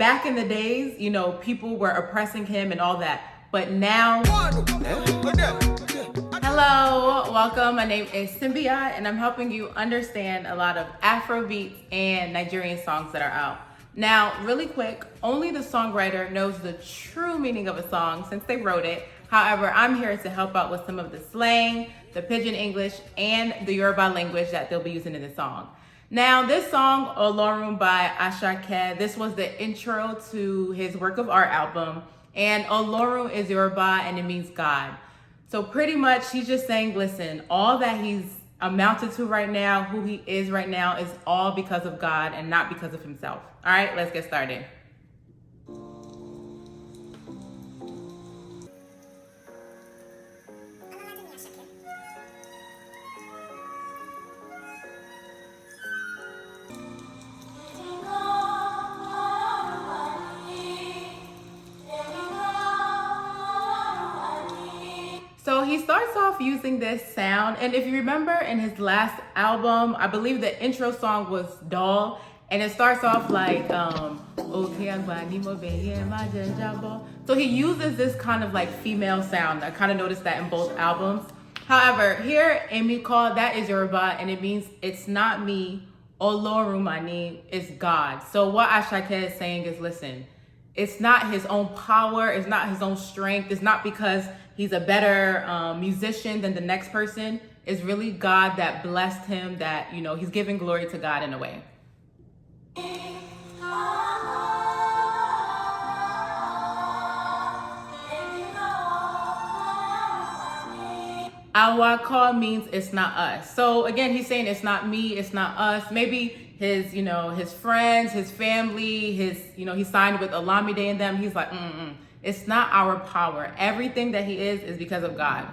back in the days, you know, people were oppressing him and all that. But now, hello, welcome. My name is Simbihawt, and I'm helping you understand a lot of Afrobeats and Nigerian songs that are out. Now, really quick, only the songwriter knows the true meaning of a song since they wrote it. However, I'm here to help out with some of the slang, the Pidgin English, and the Yoruba language that they'll be using in the song. Now, this song, Olorun by Asake, this was the intro to his work of art album. And Olorun is Yoruba and it means God. So pretty much he's just saying, listen, all that he's amounted to right now, who he is right now, is all because of God and not because of himself. All right, let's get started. So he starts off using this sound, and if you remember in his last album, I believe the intro song was Doll, and it starts off like, so he uses this kind of like female sound. I kind of noticed that in both albums. However, here in Miko, that is Yoruba, and it means it's not me, Olorun mani, it's God. So what Asake is saying is, listen, it's not his own power, it's not his own strength, it's not because he's a better musician than the next person. It's really God that blessed him, that, you know, he's giving glory to God in a way. Awako means it's not us. So again, he's saying it's not me, it's not us. Maybe his, you know, his friends, his family, his, you know, he signed with Olamide and them. He's like, it's not our power. Everything that he is because of God.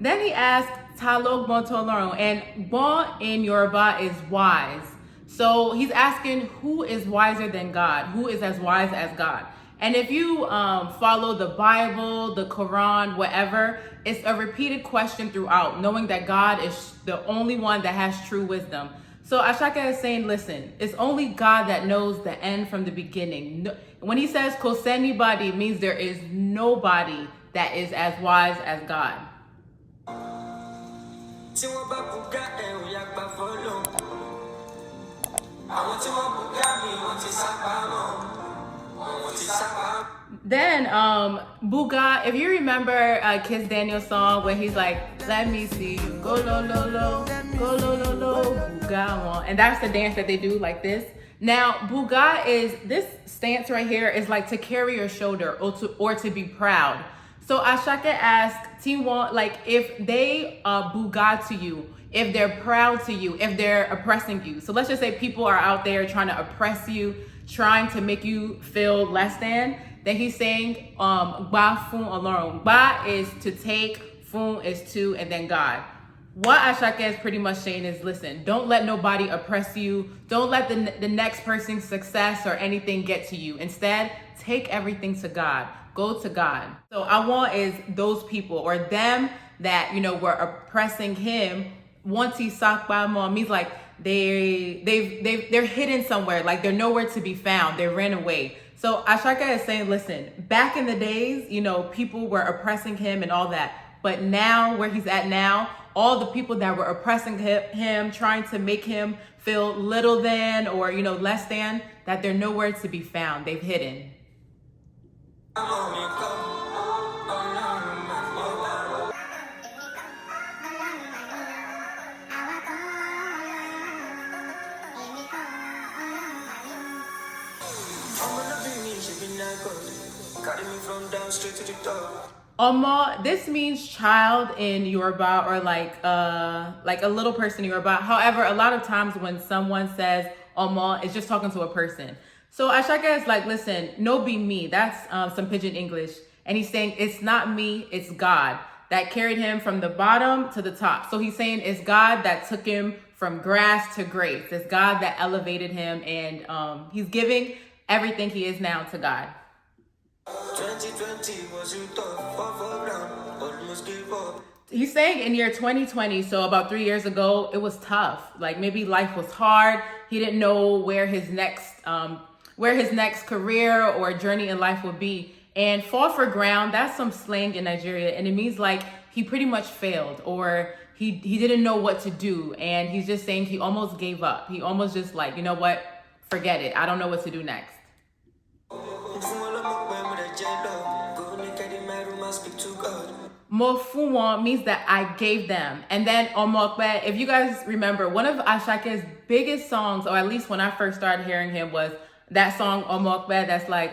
Then he asked, Talog Montolorun, and Bon in Yoruba is wise. So he's asking, who is wiser than God? Who is as wise as God? And if you follow the Bible, the Quran, whatever, it's a repeated question throughout, knowing that God is the only one that has true wisdom. So Asake is saying, listen, it's only God that knows the end from the beginning. When he says kosenibadi, it means there is nobody that is as wise as God. Then Buga, if you remember Kiss Daniel's song where he's like, let me see you go lo lo lo, go lo lo lo, Buga one. And that's the dance that they do like this. Now Buga is, this stance right here is like to carry your shoulder or to be proud. So Asake asked T1, like if they Buga to you, if they're proud to you, if they're oppressing you. So let's just say people are out there trying to oppress you, trying to make you feel less than. Then he's saying, Ba fun Olorun. Ba is to take, fun is to, and then God. What Asake is pretty much saying is, listen, don't let nobody oppress you. Don't let the next person's success or anything get to you. Instead, take everything to God. Go to God. So I want is those people or them that, you know, were oppressing him. Once he sakba means like they're hidden somewhere, like they're nowhere to be found. They ran away. So Asake is saying, listen, back in the days, you know, people were oppressing him and all that. But now, where he's at now, all the people that were oppressing him, trying to make him feel little than or, you know, less than, that they're nowhere to be found. They've hidden. Omo, this means child in Yoruba or like a little person in Yoruba. However, a lot of times when someone says Omo, it's just talking to a person. So Asake is like, listen, no be me. That's some Pidgin English. And he's saying, it's not me, it's God that carried him from the bottom to the top. So he's saying it's God that took him from grass to grace. It's God that elevated him, and he's giving everything he is now to God. 2020 was you thought, fall ground, almost gave up. He's saying in year 2020, so about 3 years ago, it was tough. Like maybe life was hard. He didn't know where his next career or journey in life would be. And fall for ground, that's some slang in Nigeria, and it means like he pretty much failed, or he didn't know what to do, and he's just saying he almost gave up. He almost just like, you know what, forget it. I don't know what to do next. Mofuwon means that I gave them. And then Omokbe, if you guys remember, one of Asake's biggest songs, or at least when I first started hearing him, was that song Omokbe that's like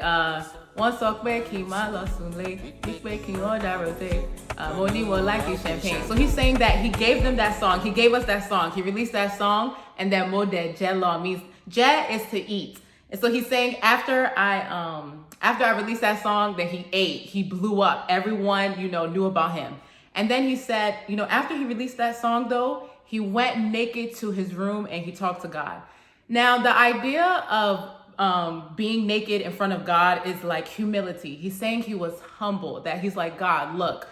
one sokbe ki ma lo sunle, ikbe ki oda rote, moni will like it champagne. So he's saying that he gave them that song. He gave us that song. He released that song, and then mode jello means je is to eat. And so he's saying after I released that song, that he ate, he blew up. Everyone, knew about him. And then he said, after he released that song though, he went naked to his room and he talked to God. Now, the idea of being naked in front of God is like humility. He's saying he was humble, that he's like, God, look,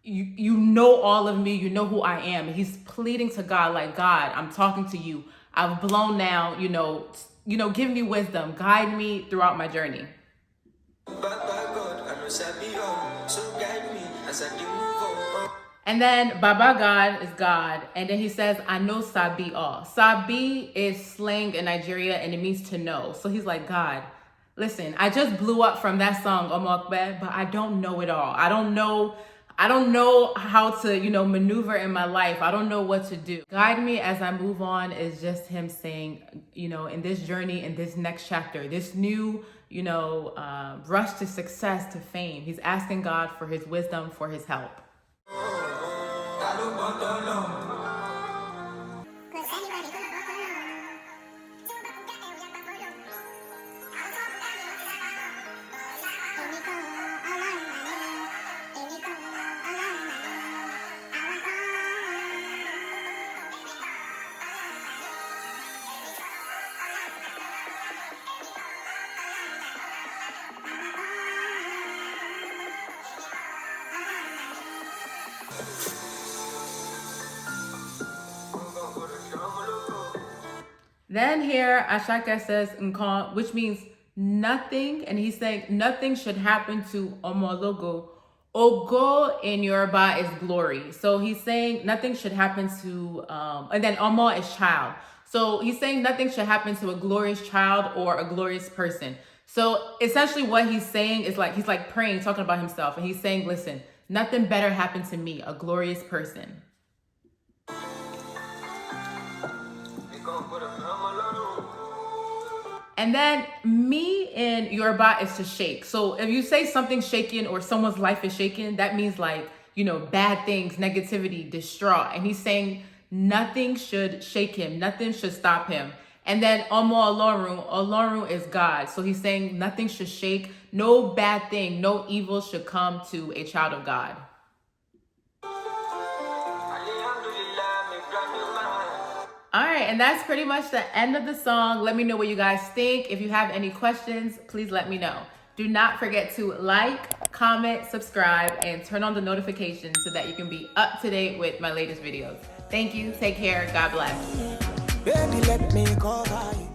you know all of me, you know who I am. And he's pleading to God, like, God, I'm talking to you. I've blown now, give me wisdom, guide me throughout my journey. And then Baba God is God. And then he says, I know Sabi all. Sabi is slang in Nigeria and it means to know. So he's like, God, listen, I just blew up from that song, Omokbe, but I don't know it all. I don't know how to, maneuver in my life. I don't know what to do. Guide me as I move on is just him saying, in this journey, in this next chapter, this new, rush to success, to fame. He's asking God for his wisdom, for his help. Then here, Asake says Nkon, which means nothing. And he's saying nothing should happen to Omologo. Ogo in Yoruba is glory. So he's saying nothing should happen to, and then Omo is child. So he's saying nothing should happen to a glorious child or a glorious person. So essentially what he's saying is like, he's like praying, talking about himself. And he's saying, listen, nothing better happened to me, a glorious person. And then me in Yoruba is to shake. So if you say something's shaken or someone's life is shaken, that means like, bad things, negativity, distraught. And he's saying nothing should shake him. Nothing should stop him. And then Olorun. Olorun is God. So he's saying nothing should shake. No bad thing, no evil should come to a child of God. All right, and that's pretty much the end of the song. Let me know what you guys think. If you have any questions, please let me know. Do not forget to like, comment, subscribe, and turn on the notifications so that you can be up to date with my latest videos. Thank you. Take care. God bless. Baby, let me call by you.